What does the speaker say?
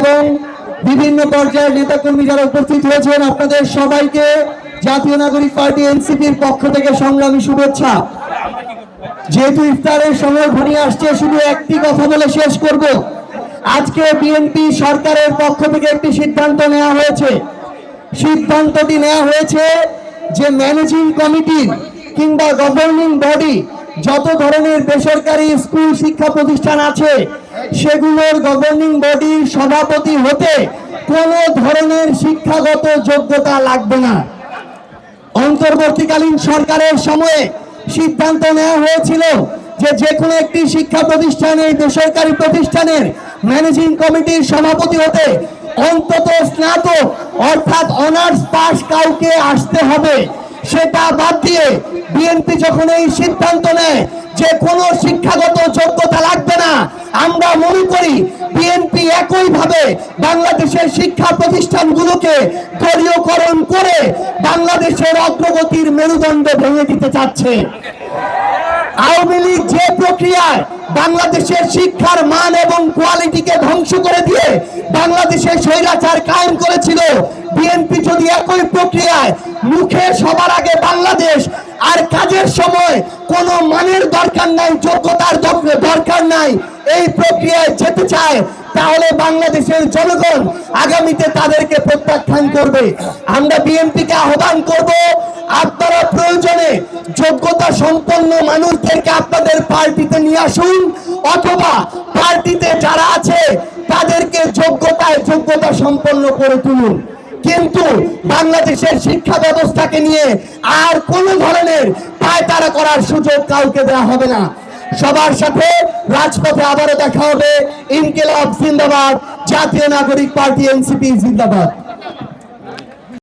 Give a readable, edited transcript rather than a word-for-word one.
এবং বিভিন্ন পর্যায়ের নেতাকর্মী যারা উপস্থিত হয়েছেন, আপনাদের সবাইকে জাতীয় নাগরিক পার্টি এনসিপির পক্ষ থেকে সংগ্রামী শুভেচ্ছা। যেহেতু ইফতারের সময় ঘনিয়ে আসছে, শুধু একটি কথা বলে শেষ করব। আজকে বিএনপি সরকারের পক্ষ থেকে একটি সিদ্ধান্ত নেওয়া হয়েছে। সিদ্ধান্তটি নেওয়া হয়েছে যে ম্যানেজিং কমিটি কিংবা গভর্নিং বডি যত ধরনের বেসরকারি স্কুল শিক্ষা প্রতিষ্ঠান আছে, সেগুলোর গভর্নিং বডির সভাপতি হতে কোনো ধরনের শিক্ষাগত যোগ্যতা লাগবে না। অন্তর্বর্তীকালীন সরকারের সময়ে সিদ্ধান্ত নেওয়া হয়েছিল যে কোনো একটি শিক্ষা প্রতিষ্ঠানের, বেসরকারি প্রতিষ্ঠানের ম্যানেজিং কমিটির সভাপতি হতে অন্তত স্নাতক অর্থাৎ অনার্স পাস কাউকে আসতে হবে। সেটা বাদ দিয়ে বিএনপি যখন এই সিদ্ধান্ত নেয় যে কোনো শিক্ষাগত যোগ্যতা লাগবে না, আমরা মনে করি বিএনপি একইভাবে বাংলাদেশের শিক্ষা প্রতিষ্ঠানগুলোকে দলীয়করণ করে বাংলাদেশের অগ্রগতির মেরুদণ্ড ভেঙে দিতে চাচ্ছে। আওয়ামী লীগ যে প্রক্রিয়ায় বাংলাদেশের শিক্ষার মান এবং কোয়ালিটিকে ধ্বংস করে দিয়ে বাংলাদেশের স্বৈরাচার কায়েম করেছিল, বিএনপি যদি একই প্রক্রিয়ায় মুখে সবার আগে বাংলাদেশ আর কাজের সময় কোনো মানের দরকার নাই, যোগ্যতার দরকার নাই, এই প্রক্রিয়ায় যেতে চায়, তাহলে বাংলাদেশের জনগণ আগামীতে তাদেরকে প্রত্যাখ্যান করবে। আমরা বিএনপিকে আহ্বান করব, আপনারা প্রয়োজনে যোগ্যতা সম্পন্ন মানুষদেরকে আপনাদের পার্টিতে নিয়ে আসুন, অথবা পার্টিতে যারা আছে তাদেরকে যোগ্যতা সম্পন্ন করে তুলুন। কিন্তু বাংলাদেশের শিক্ষা ব্যবস্থাকে নিয়ে আর কোনো ধরনের পায়তারা করার সুযোগ কাউকে দেওয়া হবে না। সবার সাথে রাজপথে আবারও দেখা হবে। ইনকিলাব জিন্দাবাদ, জাতীয় নাগরিক পার্টি এনসিপি জিন্দাবাদ।